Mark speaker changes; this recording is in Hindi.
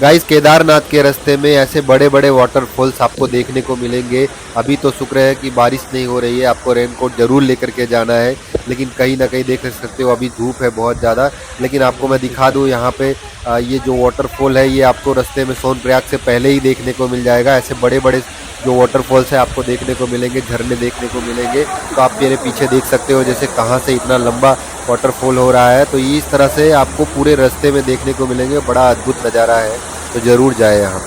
Speaker 1: गाइस केदारनाथ के रास्ते में ऐसे बड़े बड़े वाटरफॉल्स आपको देखने को मिलेंगे। अभी तो शुक्र है कि बारिश नहीं हो रही है, आपको रेनकोट जरूर लेकर के जाना है, लेकिन कहीं ना कहीं देख सकते हो अभी धूप है बहुत ज़्यादा। लेकिन आपको मैं दिखा दूँ यहाँ पे ये जो वाटरफॉल है ये आपको रास्ते में सोनप्रयाग से पहले ही देखने को मिल जाएगा। ऐसे बड़े बड़े जो वाटरफॉल्स है आपको देखने को मिलेंगे, झरने देखने को मिलेंगे। तो आप मेरे पीछे देख सकते हो जैसे कहाँ से इतना लंबा वाटरफॉल हो रहा है। तो इस तरह से आपको पूरे रास्ते में देखने को मिलेंगे, बड़ा अद्भुत नज़ारा है। तो ज़रूर जाए यहाँ।